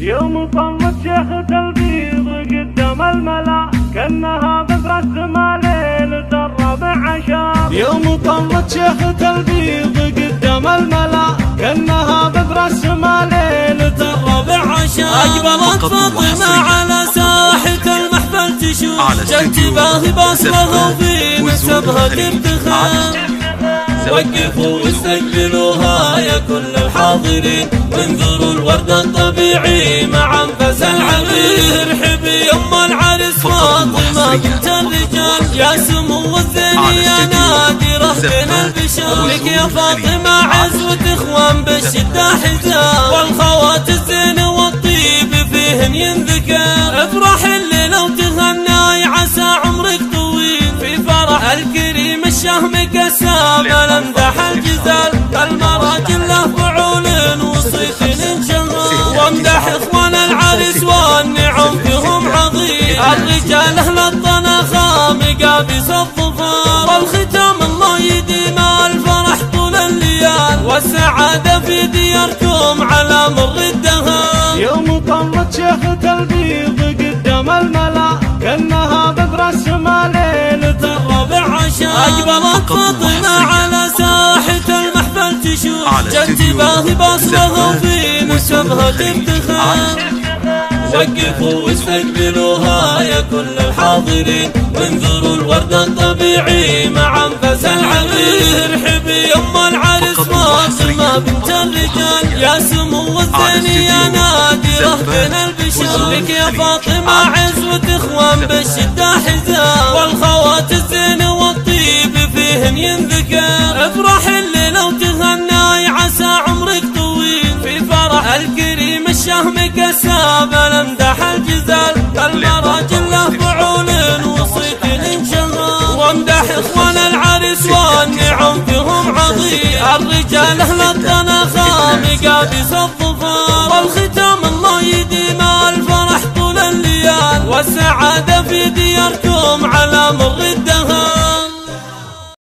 يوم طلت شيخة البيض قدام الملا كأنها بذرة السما ليلة الربع عشر. يوم طلت شيخة البيض قدام الملا كأنها بذرة السما ليلة الربع عشر. أقبلت فاطمة على ساحة المحفل تشوف جنتباه باصلها وفي نسبها تفتخر. وقفوا واستقبلوها يا كل الحاضرين وانظروا الورد الطبيعي مع انفاس العبير. ارحبي يما العرس فاطمة بنت الرجال يا سمو الزين يا نادرة بين البشر. لك يا فاطمة عزوة اخوان بالشدة حزام والخوات الزين والطيب فيهن ينذكر. افرح الليلة وتغنى عسى عمرك طويل في فرح الكريم الشهم كسام الامدح الجزال المراجل له فعول وصيت انشغل. وامدح اخوان العرس والنعم فيهم عظيم الرجال اهل الطنخة مقابس الظفر. والختام الله يديم الفرح طول الليال والسعادة في دياركم على مر الدهر. يوم طلت شيخة البيض قدام الملا كأنها بذرة السما ليلة الربع عشر. أقبلت فاطمة على ساحة المحفل تشوف جنتباه باصلها وفي نسبها تفتخر. وقفوا واستقبلوها يا كل الحاضرين وانظروا الورد الطبيعي مع انفاس العبير. ارحبي يما العرس فاطمة بنت الرجال يا سمو الزين يا نادرة بين البشر. لك يا فاطمة عزوة اخوان بالشدة حزام والخوات الزين والطيب فيهن ينذكر. افرح الليلة وتغنى عسى عمرك طويل في فرح الكريم الشهم كساب الامدح الجزال المراجل له فعول وصيت انشغل. وامدح اخوان العرس والنعم فيهم عظيم الرجال اهل الطنخة مقابس الظفر. والختام الله يديم